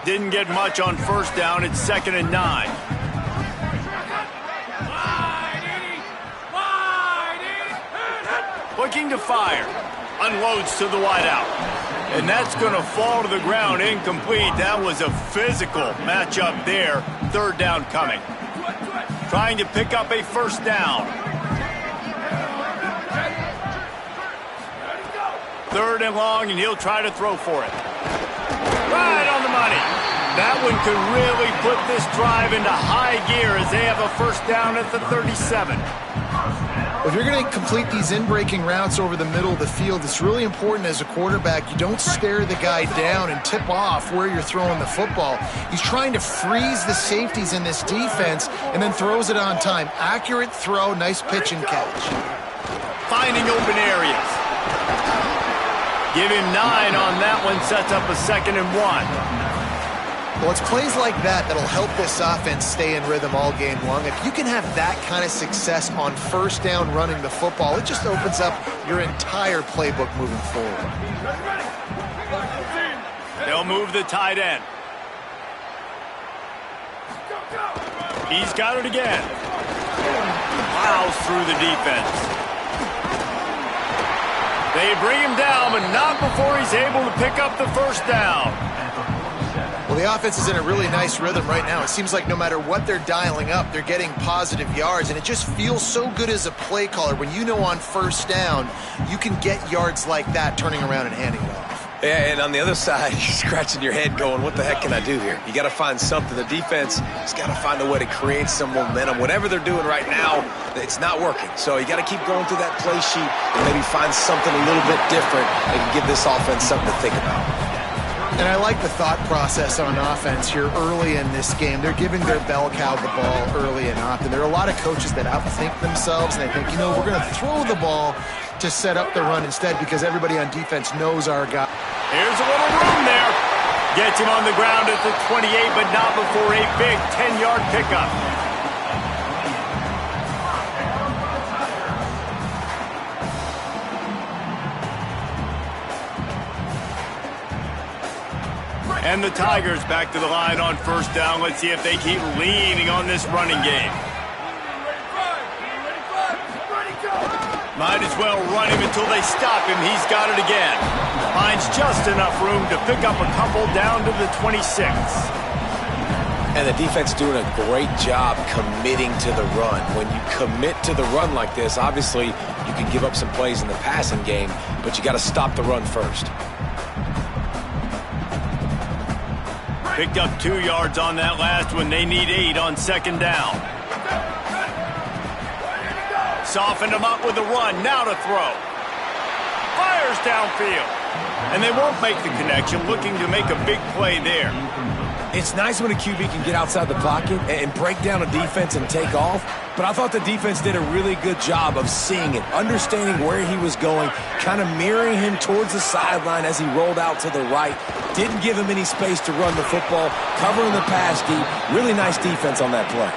Didn't get much on first down. It's 2nd and 9. Looking to fire. Unloads to the wideout. And that's going to fall to the ground incomplete. That was a physical matchup there. 3rd down coming. Trying to pick up a first down. 3rd and long, and he'll try to throw for it. Right on the money. That one could really put this drive into high gear as they have a first down at the 37. If you're going to complete these in-breaking routes over the middle of the field, it's really important as a quarterback you don't stare the guy down and tip off where you're throwing the football. He's trying to freeze the safeties in this defense and then throws it on time. Accurate throw, nice pitch and catch. Finding open areas. Give him 9 on that one, sets up a 2nd and 1. Well, it's plays like that that'll help this offense stay in rhythm all game long. If you can have that kind of success on first down running the football, it just opens up your entire playbook moving forward. They'll move the tight end. He's got it again. Plows through the defense. They bring him down, but not before he's able to pick up the first down. Well, the offense is in a really nice rhythm right now. It seems like no matter what they're dialing up, they're getting positive yards, and it just feels so good as a play caller when you know on first down you can get yards like that turning around and handing it off. Yeah, and on the other side, you're scratching your head going, what the heck can I do here? You got to find something. The defense has got to find a way to create some momentum. Whatever they're doing right now, it's not working. So you got to keep going through that play sheet and maybe find something a little bit different that can give this offense something to think about. And I like the thought process on offense here early in this game. They're giving their bell cow the ball early and often. There are a lot of coaches that outthink themselves, and they think, we're going to throw the ball to set up the run instead because everybody on defense knows our guy. Here's a little room there. Gets him on the ground at the 28, but not before a big 10-yard pickup. And the Tigers back to the line on first down. Let's see if they keep leaning on this running game. Might as well run him until they stop him. He's got it again. Finds just enough room to pick up a couple down to the 26. And the defense doing a great job committing to the run. When you commit to the run like this, obviously you can give up some plays in the passing game, but you got to stop the run first. Picked up 2 yards on that last one. They need 8 on second down. Softened him up with a run. Now to throw. Fires downfield. And they won't make the connection. Looking to make a big play there. It's nice when a QB can get outside the pocket and break down a defense and take off, but I thought the defense did a really good job of seeing it, understanding where he was going, kind of mirroring him towards the sideline as he rolled out to the right. Didn't give him any space to run the football, covering the pass deep. Really nice defense on that play.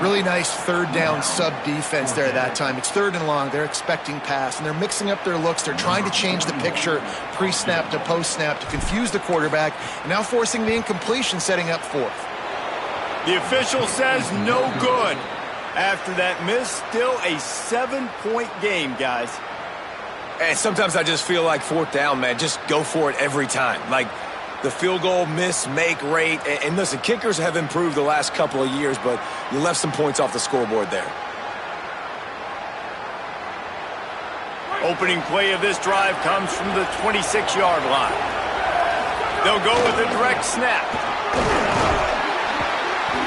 Really nice third down sub-defense there at that time. It's 3rd and long. They're expecting pass, and they're mixing up their looks. They're trying to change the picture pre-snap to post-snap to confuse the quarterback, and now forcing the incompletion, setting up 4th. The official says no good. After that miss, still a 7-point game, guys. And sometimes I just feel like 4th down, man, just go for it every time. Like, the field goal miss-make rate. And listen, kickers have improved the last couple of years, but you left some points off the scoreboard there. Opening play of this drive comes from the 26-yard line. They'll go with a direct snap.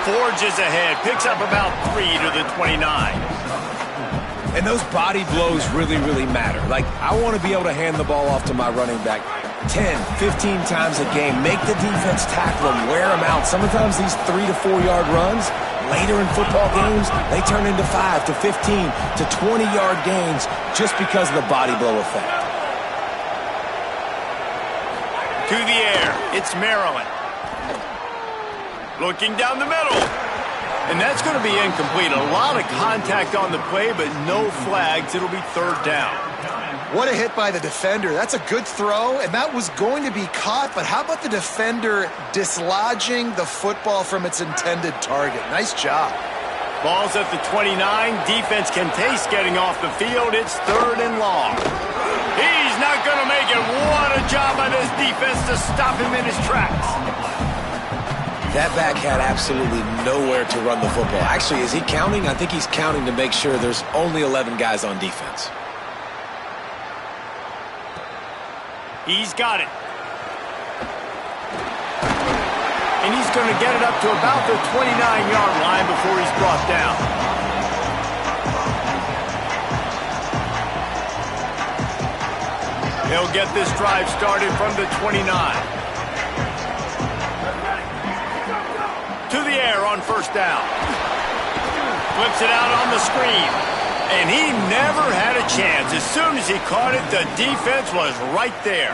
Forges ahead, picks up about 3 to the 29. And those body blows really, really matter. Like, I want to be able to hand the ball off to my running back 10, 15 times a game. Make the defense tackle them, wear them out. Sometimes these 3 to 4 yard runs, later in football games, they turn into 5 to 15 to 20-yard gains just because of the body blow effect. To the air, it's Maryland. Looking down the middle. And that's going to be incomplete. A lot of contact on the play, but no flags. It'll be 3rd down. What a hit by the defender. That's a good throw, and that was going to be caught, but how about the defender dislodging the football from its intended target? Nice job. Ball's at the 29. Defense can taste getting off the field. It's 3rd and long. He's not going to make it. What a job by this defense to stop him in his tracks. That back had absolutely nowhere to run the football. Actually, is he counting? I think he's counting to make sure there's only 11 guys on defense. He's got it. And he's going to get it up to about the 29-yard line before he's brought down. He'll get this drive started from the 29. To the air on 1st down. Flips it out on the screen. And he never had a chance. As soon as he caught it, the defense was right there.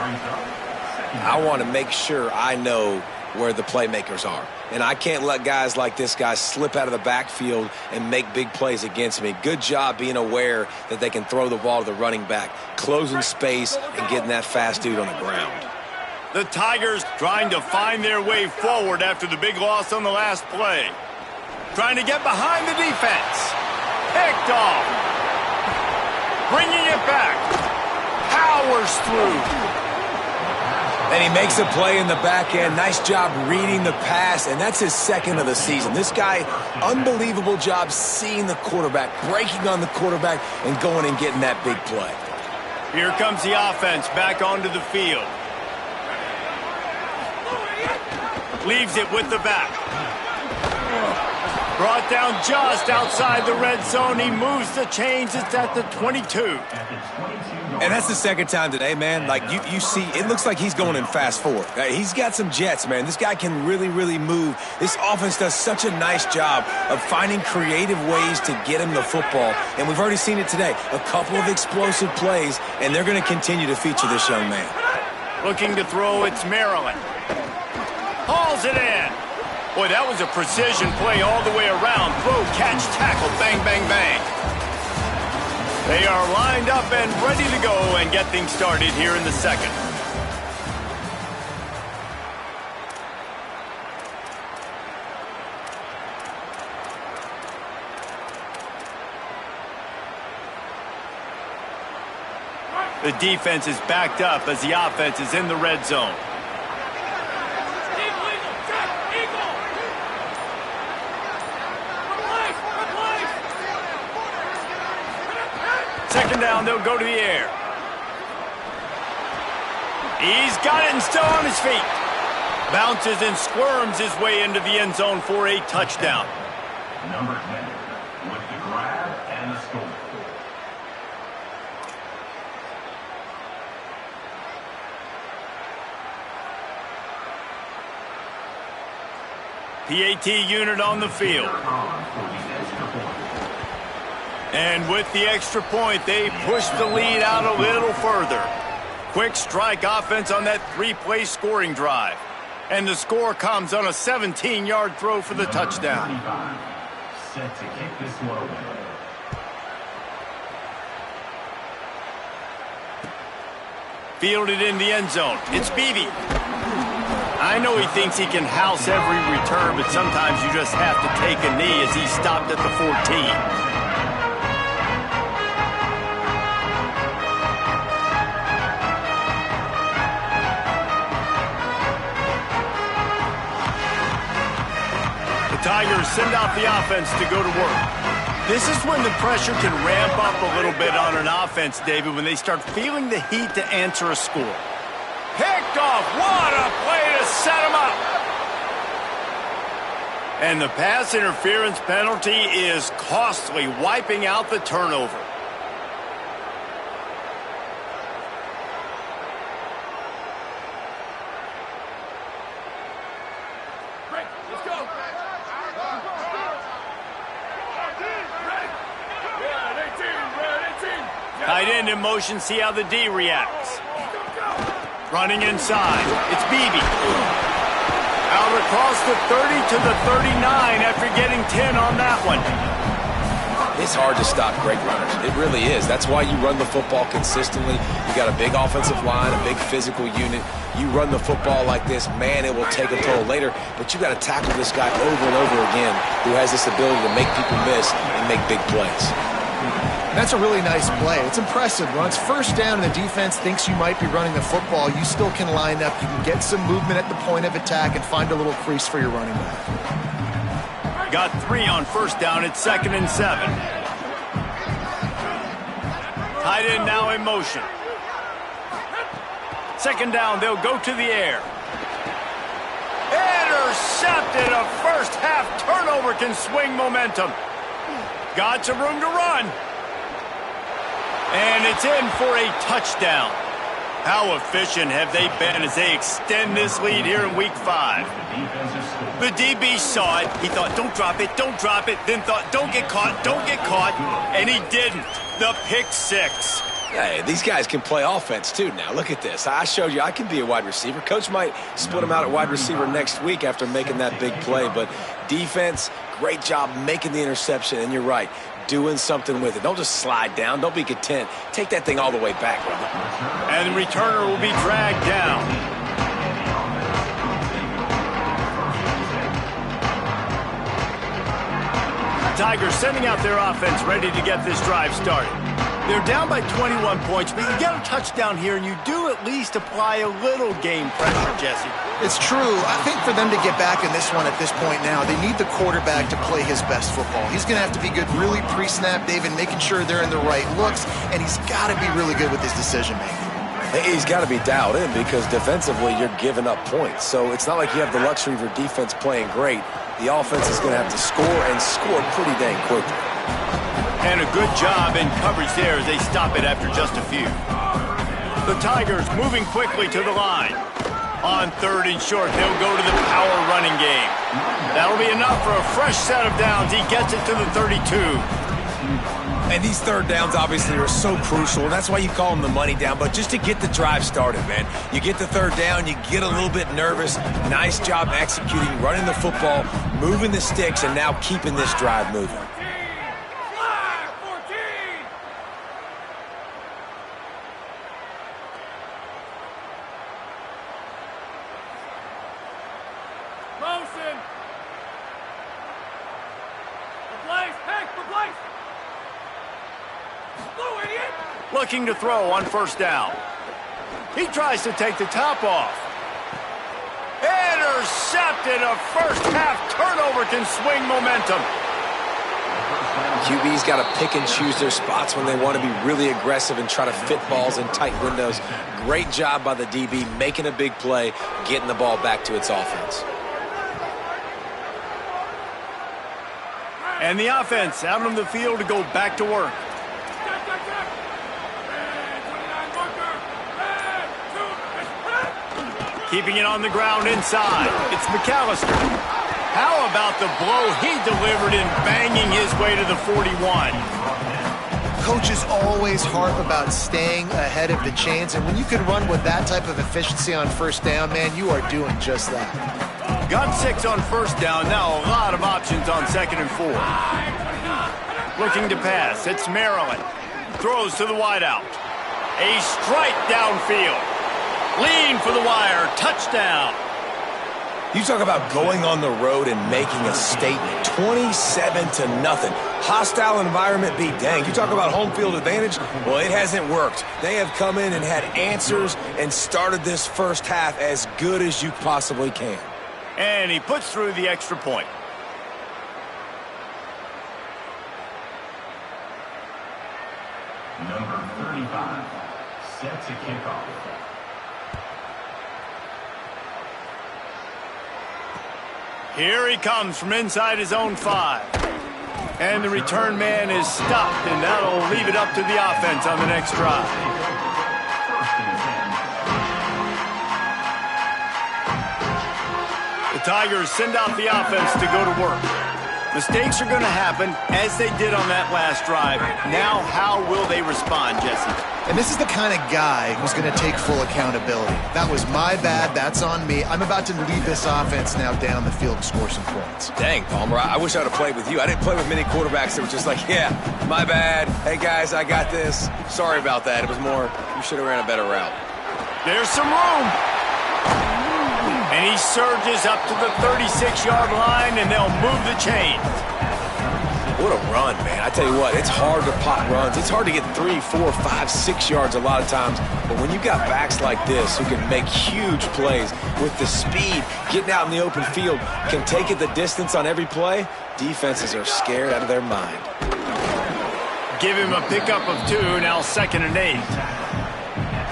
I want to make sure I know where the playmakers are. And I can't let guys like this guy slip out of the backfield and make big plays against me. Good job being aware that they can throw the ball to the running back, closing space and getting that fast dude on the ground. The Tigers trying to find their way forward after the big loss on the last play. Trying to get behind the defense. Picked off. Bringing it back. Powers through. And he makes a play in the back end. Nice job reading the pass, and that's his 2nd of the season. This guy, unbelievable job seeing the quarterback, breaking on the quarterback, and going and getting that big play. Here comes the offense back onto the field. Leaves it with the back. Brought down just outside the red zone. He moves the chains. It's at the 22. And that's the 2nd time today, man. Like, you see, it looks like he's going in fast forward. He's got some jets, man. This guy can really, really move. This offense does such a nice job of finding creative ways to get him the football. And we've already seen it today. A couple of explosive plays, and they're going to continue to feature this young man. Looking to throw, it's Maryland. Hauls it in. Boy, that was a precision play all the way around. Throw, catch, tackle, bang, bang, bang. They are lined up and ready to go and get things started here in the 2nd. The defense is backed up as the offense is in the red zone. Second down, they'll go to the air. He's got it and still on his feet. Bounces and squirms his way into the end zone for a touchdown. Number 10 with the grab and the score. PAT unit on the field. And with the extra point, they push the lead out a little further. Quick strike offense on that 3-play scoring drive. And the score comes on a 17-yard throw for the touchdown. Set to kick this one away. Fielded in the end zone. It's Beebe. I know he thinks he can house every return, but sometimes you just have to take a knee as he stopped at the 14. Tigers send out the offense to go to work. This is when the pressure can ramp up a little bit on an offense, David, when they start feeling the heat to answer a score. Picked off. What a play to set him up. And the pass interference penalty is costly, wiping out the turnover. Tight end in motion, see how the D reacts. Running inside, it's Beebe. Out across the 30 to the 39 after getting 10 on that one. It's hard to stop great runners. It really is. That's why you run the football consistently. You got a big offensive line, a big physical unit. You run the football like this, man, it will take a toll later. But you got to tackle this guy over and over again who has this ability to make people miss and make big plays. That's a really nice play. It's impressive. When it's first down and the defense thinks you might be running the football, you still can line up. You can get some movement at the point of attack and find a little crease for your running back. Got 3 on first down. It's 2nd and 7. Tight end now in motion. 2nd down, they'll go to the air. Intercepted. A first half turnover can swing momentum. Got some room to run. And it's in for a touchdown. How efficient have they been as they extend this lead here in Week 5? The DB saw it. He thought, don't drop it, don't drop it. Then thought, don't get caught, don't get caught. And he didn't. The pick 6. Hey, these guys can play offense, too, now. Look at this. I showed you I can be a wide receiver. Coach might split him out at wide receiver next week after making that big play. But defense, great job making the interception. And you're right, doing something with it. Don't just slide down. Don't be content. Take that thing all the way back, brother. And the returner will be dragged down. Tigers sending out their offense ready to get this drive started. They're down by 21 points, but you get a touchdown here, and you do at least apply a little game pressure, Jesse. It's true. I think for them to get back in this one at this point now, they need the quarterback to play his best football. He's going to have to be good really pre-snap, David, making sure they're in the right looks, and he's got to be really good with his decision-making. He's got to be dialed in because defensively you're giving up points. So it's not like you have the luxury of your defense playing great. The offense is going to have to score and score pretty dang quickly. And a good job in coverage there as they stop it after just a few. The Tigers moving quickly to the line. On 3rd and short, they'll go to the power running game. That'll be enough for a fresh set of downs. He gets it to the 32. And these 3rd downs obviously are so crucial, and that's why you call them the money down. But just to get the drive started, man, you get the 3rd down, you get a little bit nervous. Nice job executing, running the football, moving the sticks, and now keeping this drive moving. Looking to throw on 1st down. He tries to take the top off. Intercepted. A first half turnover can swing momentum. QB's got to pick and choose their spots when they want to be really aggressive and try to fit balls in tight windows. Great job by the DB making a big play, getting the ball back to its offense. And the offense out on the field to go back to work. Keeping it on the ground inside. It's McAllister. How about the blow he delivered in banging his way to the 41? Coaches always harp about staying ahead of the chains, and when you can run with that type of efficiency on 1st down, man, you are doing just that. Got 6 on 1st down. Now a lot of options on 2nd and 4. Looking to pass. It's Maryland. Throws to the wideout. A strike downfield. Lean for the wire. Touchdown. You talk about going on the road and making a statement. 27-0. Hostile environment be danged. You talk about home field advantage. Well, it hasn't worked. They have come in and had answers and started this first half as good as you possibly can. And he puts through the extra point. Number 35 set to kick off. Here he comes from inside his own 5. And the return man is stopped, and that'll leave it up to the offense on the next drive. The Tigers send out the offense to go to work. Mistakes are going to happen, as they did on that last drive. Now, how will they respond, Jesse? And this is the kind of guy who's going to take full accountability. That was my bad. That's on me. I'm about to lead this offense now down the field and score some points. Dang, Palmer, I wish I would have played with you. I didn't play with many quarterbacks that were just like, yeah, my bad. Hey, guys, I got this. Sorry about that. It was more, you should have ran a better route. There's some room. And he surges up to the 36-yard line, and they'll move the chain. What a run, man. I tell you what, it's hard to pop runs. It's hard to get 3, 4, 5, 6 yards a lot of times. But when you got backs like this who can make huge plays with the speed, getting out in the open field, can take it the distance on every play, defenses are scared out of their mind. Give him a pickup of 2, now 2nd and 8.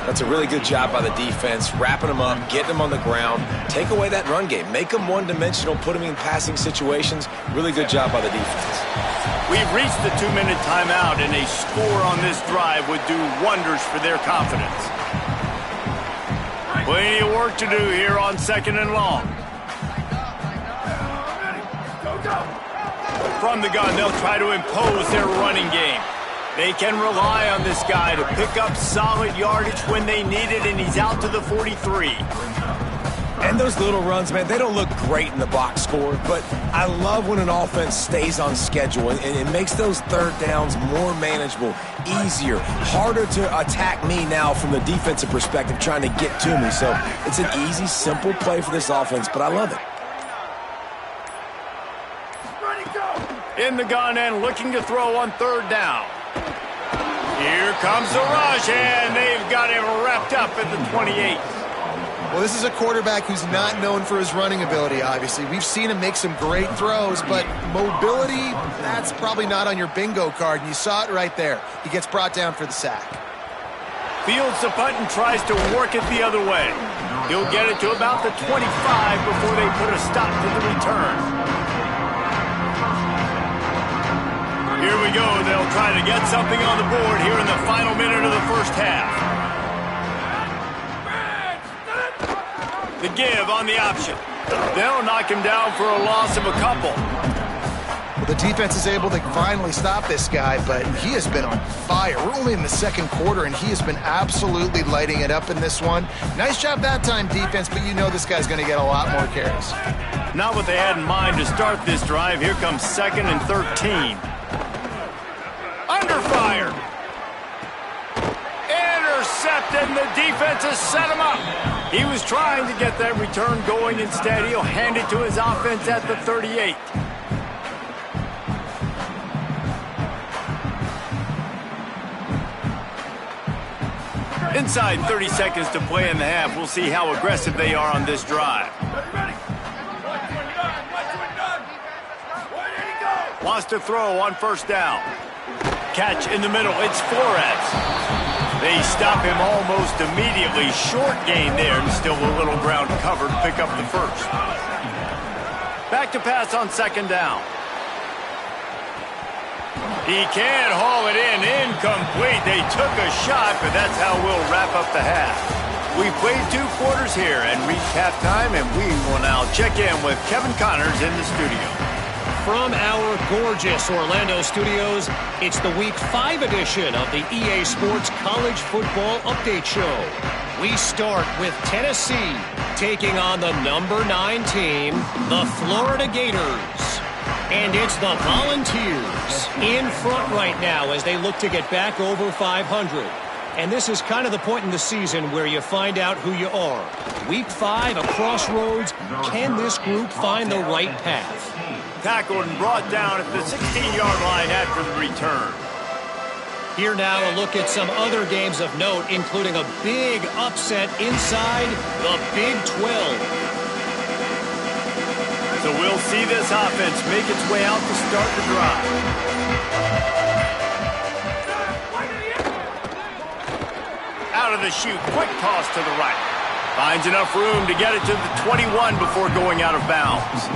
That's a really good job by the defense, wrapping them up, getting them on the ground. Take away that run game. Make them one-dimensional, put them in passing situations. Really good job by the defense. We've reached the 2-minute timeout, and a score on this drive would do wonders for their confidence. Plenty of work to do here on 2nd and long. From the gun, they'll try to impose their running game. They can rely on this guy to pick up solid yardage when they need it, and he's out to the 43. And those little runs, man, they don't look great in the box score, but I love when an offense stays on schedule and it makes those third downs more manageable, easier, harder to attack me now from the defensive perspective trying to get to me. So it's an easy, simple play for this offense, but I love it. In the gun and looking to throw on 3rd down. Here comes the rush, and they've got him wrapped up at the 28. Well, this is a quarterback who's not known for his running ability, obviously. We've seen him make some great throws, but mobility, that's probably not on your bingo card, and you saw it right there. He gets brought down for the sack. Fields the punt and tries to work it the other way. He'll get it to about the 25 before they put a stop to the return. Here we go. They'll try to get something on the board here in the final minute of the first half. The give on the option. They'll knock him down for a loss of a couple. Well, the defense is able to finally stop this guy, but he has been on fire. We're only in the 2nd quarter, and he has been absolutely lighting it up in this one. Nice job that time, defense, but you know this guy's going to get a lot more carries. Not what they had in mind to start this drive. Here comes 2nd and 13. Under fire. Intercepted, and the defense has set him up. He was trying to get that return going. Instead, he'll hand it to his offense at the 38. Inside 30 seconds to play in the half. We'll see how aggressive they are on this drive. Wants to throw on 1st down. Catch in the middle. It's Flores. They stop him almost immediately. Short gain there, and still a little ground covered. Pick up the 1st. Back to pass on 2nd down. He can't haul it in. Incomplete. They took a shot, but that's how we'll wrap up the half. We played 2 quarters here and reached halftime, and we will now check in with Kevin Connors in the studio. From our gorgeous Orlando studios, it's the Week 5 edition of the EA Sports College Football Update Show. We start with Tennessee taking on the number 9 team, the Florida Gators. And it's the Volunteers in front right now as they look to get back over 500. And this is kind of the point in the season where you find out who you are. Week 5, a crossroads. Can this group find the right path? Tackled and brought down at the 16-yard line after the return. Here now a look at some other games of note, including a big upset inside the Big 12. So we'll see this offense make its way out to start the drive. Out of the chute, quick toss to the right. Finds enough room to get it to the 21 before going out of bounds.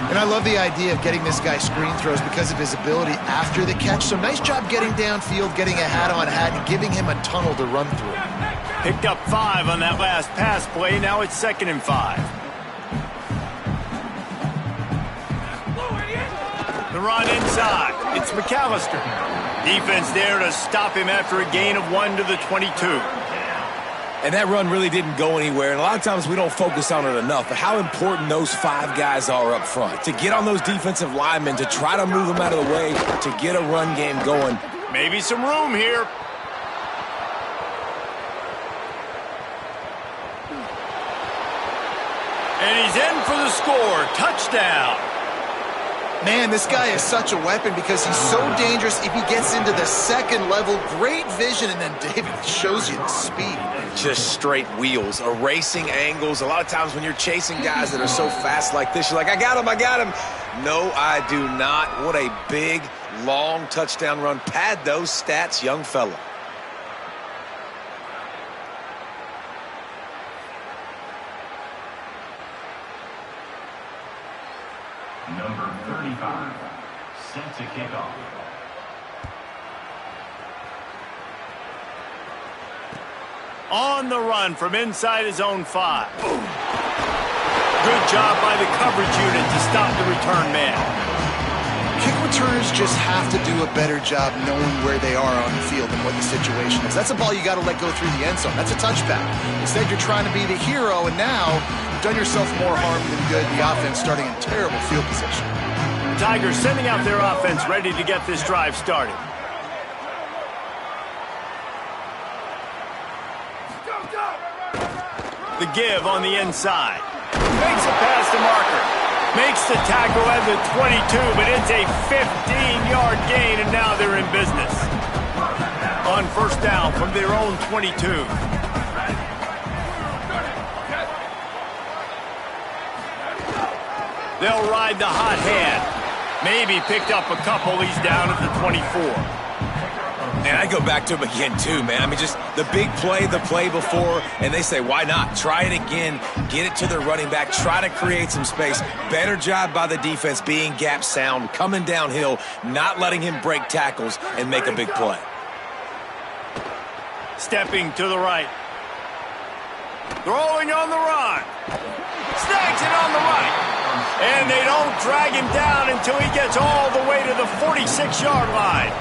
And I love the idea of getting this guy screen throws because of his ability after the catch. So nice job getting downfield, getting a hat-on-hat, and giving him a tunnel to run through. Picked up 5 on that last pass play. Now it's 2nd and 5. The run inside. It's McAllister. Defense there to stop him after a gain of 1 to the 22. And that run really didn't go anywhere. And a lot of times we don't focus on it enough, but how important those 5 guys are up front. To get on those defensive linemen, to try to move them out of the way, to get a run game going. Maybe some room here. And he's in for the score. Touchdown. Man, this guy is such a weapon because he's so dangerous if he gets into the second level. Great vision, and then David shows you the speed. Just straight wheels, erasing angles. A lot of times when you're chasing guys that are so fast like this, you're like, I got him, I got him. No, I do not. What a big, long touchdown run. Pad those stats, young fella. Number 35, set to kick off. On the run from inside his own 5. Good job by the coverage unit to stop the return man. Kick returners just have to do a better job knowing where they are on the field and what the situation is. That's a ball you got to let go through the end zone. That's a touchback. Instead, you're trying to be the hero, and now you've done yourself more harm than good. The offense starting in terrible field position. The Tigers sending out their offense ready to get this drive started. The give on the inside. Makes a pass to Marker. Makes the tackle at the 22, but it's a 15-yard gain, and now they're in business. On first down from their own 22. They'll ride the hot hand. Maybe picked up a couple. He's down at the 24. And I go back to him again, too, man. I mean, just the big play, the play before, and they say, why not? Try it again, get it to their running back, try to create some space. Better job by the defense being gap sound, coming downhill, not letting him break tackles and make a big play. Stepping to the right. Throwing on the run. Snags it on the right. And they don't drag him down until he gets all the way to the 46-yard line.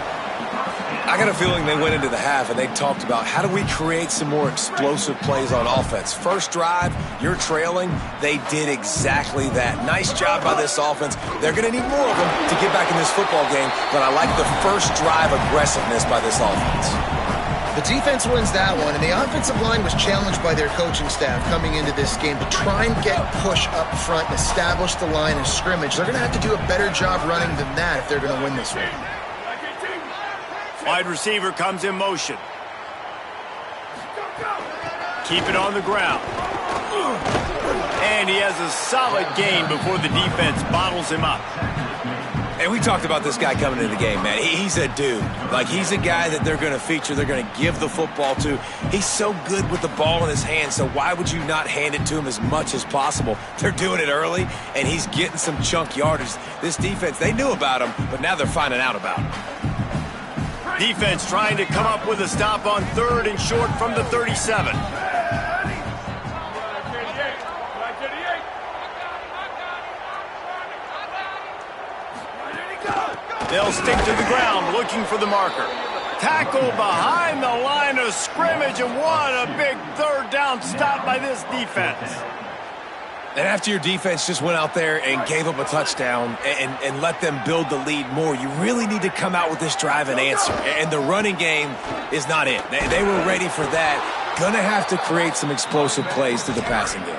I got a feeling they went into the half and they talked about how do we create some more explosive plays on offense. First drive, you're trailing. They did exactly that. Nice job by this offense. They're going to need more of them to get back in this football game, but I like the first drive aggressiveness by this offense. The defense wins that one, and the offensive line was challenged by their coaching staff coming into this game to try and get push up front and establish the line of scrimmage. They're going to have to do a better job running than that if they're going to win this one. Wide receiver comes in motion. Keep it on the ground. And he has a solid gain before the defense bottles him up. And we talked about this guy coming into the game, man. He's a dude. Like, he's a guy that they're going to feature, they're going to give the football to. He's so good with the ball in his hand, so why would you not hand it to him as much as possible? They're doing it early, and he's getting some chunk yardage. This defense, they knew about him, but now they're finding out about him. Defense trying to come up with a stop on 3rd and short from the 37. They'll stick to the ground looking for the marker. Tackle behind the line of scrimmage, and what a big 3rd down stop by this defense. And after your defense just went out there and gave up a touchdown and let them build the lead more, you really need to come out with this drive and answer. And the running game is not it. They were ready for that. Going to have to create some explosive plays through the passing game.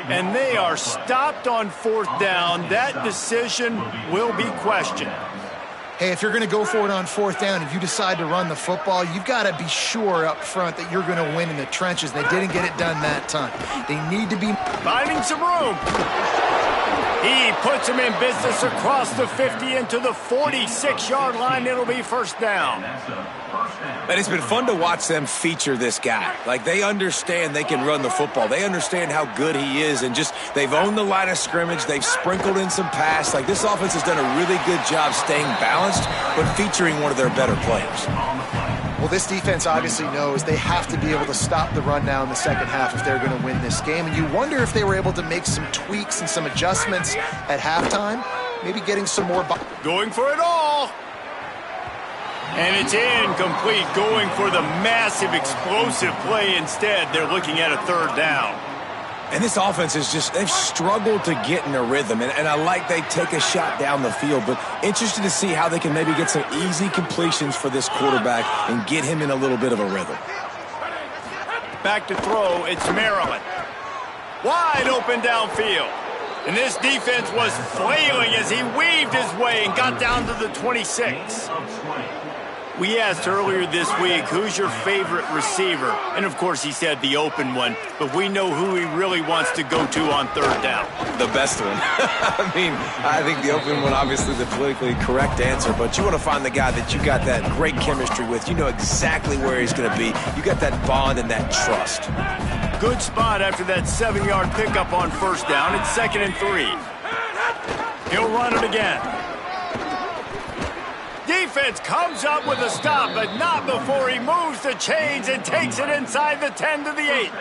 And they are stopped on 4th down. That decision will be questioned. Hey, if you're going to go for it on 4th down and you decide to run the football, you've got to be sure up front that you're going to win in the trenches. They didn't get it done that time. They need to be finding some room. He puts him in business across the 50 into the 46-yard line. It'll be 1st down. And it's been fun to watch them feature this guy. Like, they understand they can run the football. They understand how good he is, and just they've owned the line of scrimmage. They've sprinkled in some pass. Like, this offense has done a really good job staying balanced, but featuring one of their better players. Well, this defense obviously knows they have to be able to stop the run now in the second half if they're going to win this game. And you wonder if they were able to make some tweaks and some adjustments at halftime, maybe getting some more. Going for it all. And it's incomplete, going for the massive explosive play instead. They're looking at a third down. And this offense is just, they've struggled to get in a rhythm. And I like they take a shot down the field, but interested to see how they can maybe get some easy completions for this quarterback and get him in a little bit of a rhythm. Back to throw, it's Maryland. Wide open downfield. And this defense was flailing as he weaved his way and got down to the 26. We asked earlier this week, who's your favorite receiver? And, of course, he said the open one. But we know who he really wants to go to on third down. The best one. I mean, I think the open one, obviously the politically correct answer. But you want to find the guy that you got that great chemistry with. You know exactly where he's going to be. You got that bond and that trust. Good spot after that 7-yard pickup on first down. It's 2nd and 3. He'll run it again. Defense comes up with a stop, but not before he moves the chains and takes it inside the 10 to the 8.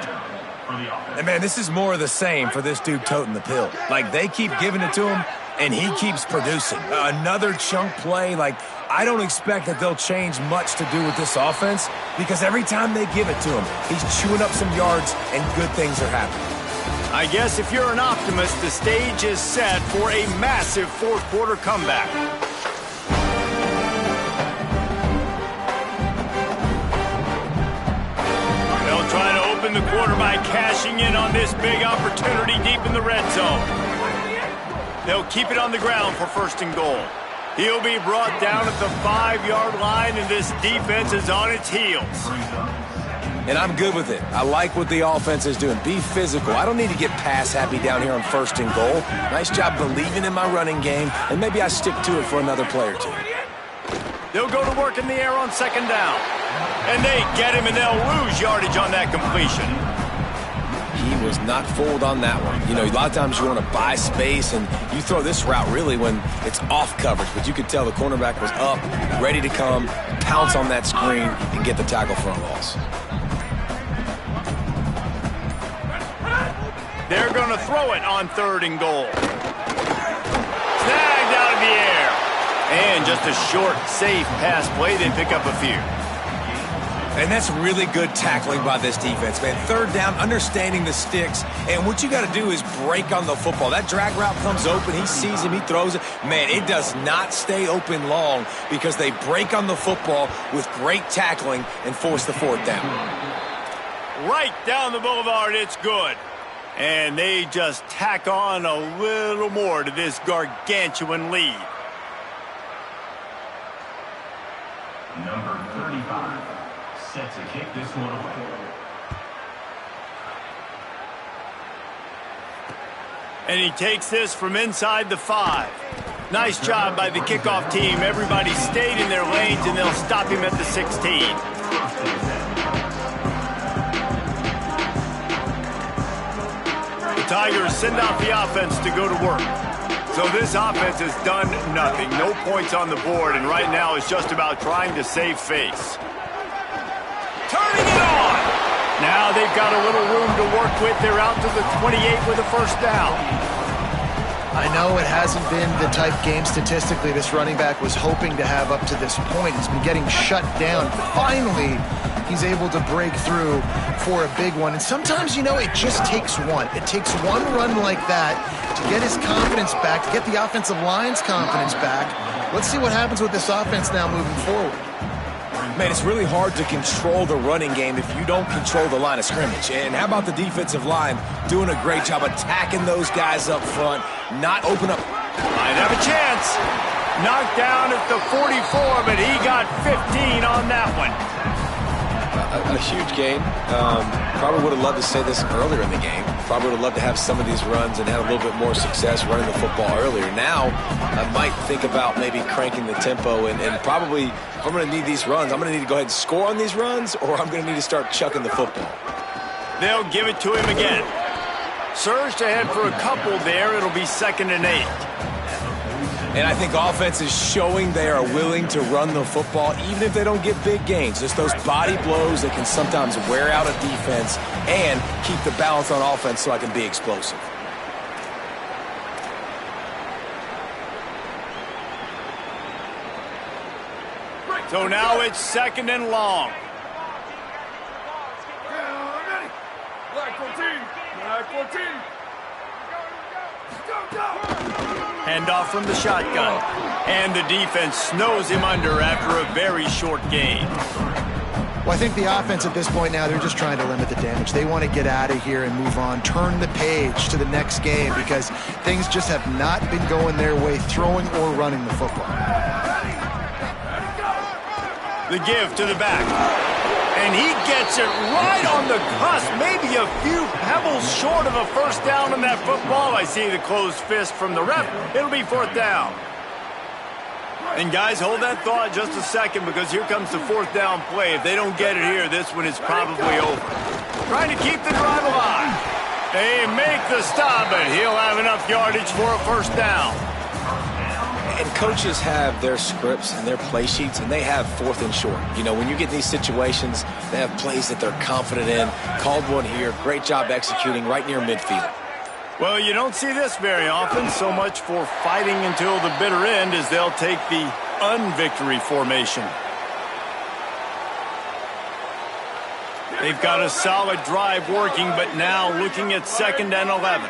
And, man, this is more of the same for this dude toting the pill. Like, they keep giving it to him, and he keeps producing. Another chunk play. Like, I don't expect that they'll change much to do with this offense because every time they give it to him, he's chewing up some yards and good things are happening. I guess if you're an optimist, the stage is set for a massive fourth-quarter comeback. They'll try to open the quarter by cashing in on this big opportunity deep in the red zone. They'll keep it on the ground for 1st and goal. He'll be brought down at the 5-yard line, and this defense is on its heels. And I'm good with it. I like what the offense is doing. Be physical. I don't need to get pass happy down here on 1st and goal. Nice job believing in my running game, and maybe I stick to it for another play or two. They'll go to work in the air on 2nd down. And they get him, and they'll lose yardage on that completion. He was not fooled on that one. You know, a lot of times you want to buy space, and you throw this route really when it's off coverage. But you could tell the cornerback was up, ready to come, pounce on that screen, and get the tackle for a loss. They're going to throw it on 3rd and goal. Snagged out of the air. And just a short, safe pass play. They pick up a few. And that's really good tackling by this defense, man. 3rd down, understanding the sticks. And what you got to do is break on the football. That drag route comes open. He sees him. He throws it. Man, it does not stay open long because they break on the football with great tackling and force the 4th down. Right down the boulevard. It's good. And they just tack on a little more to this gargantuan lead. Number 35, set to kick this one away. And he takes this from inside the 5. Nice job by the kickoff team. Everybody stayed in their lanes, and they'll stop him at the 16. Tigers send out the offense to go to work. So this offense has done nothing. No points on the board, and right now it's just about trying to save face. Turning it on! Now they've got a little room to work with. They're out to the 28 with a 1st down. I know it hasn't been the type game statistically this running back was hoping to have up to this point. He's been getting shut down. Finally, he's able to break through for a big one. And sometimes, you know, it just takes one. It takes one run like that to get his confidence back, to get the offensive line's confidence back. Let's see what happens with this offense now moving forward. Man, it's really hard to control the running game if you don't control the line of scrimmage. And how about the defensive line doing a great job attacking those guys up front, not open up. Might have a chance. Knocked down at the 44, but he got 15 on that one. A huge game. Probably would have loved to say this earlier in the game. Probably would have loved to have some of these runs and had a little bit more success running the football earlier. Now, I might think about maybe cranking the tempo and probably, if I'm going to need these runs, I'm going to need to go ahead and score on these runs, or I'm going to need to start chucking the football. They'll give it to him again. Surged ahead for a couple there. It'll be 2nd and 8. And I think offense is showing they are willing to run the football, even if they don't get big gains. Just those body blows that can sometimes wear out a defense and keep the balance on offense so I can be explosive. So now it's 2nd and long. Handoff from the shotgun. And the defense snows him under after a very short gain. Well, I think the offense at this point now, they're just trying to limit the damage. They want to get out of here and move on, turn the page to the next game because things just have not been going their way, throwing or running the football. The give to the back. And he gets it right on the cusp, maybe a few pebbles short of a first down on that football. I see the closed fist from the ref. It'll be 4th down. And guys, hold that thought just a second because here comes the 4th down play. If they don't get it here, this one is probably over. Trying to keep the drive alive. They make the stop, but he'll have enough yardage for a first down. And coaches have their scripts and their play sheets, and they have 4th and short. You know, when you get in these situations, they have plays that they're confident in. Called one here. Great job executing right near midfield. Well, you don't see this very often. So much for fighting until the bitter end as they'll take the unvictory formation. They've got a solid drive working, but now looking at 2nd and 11.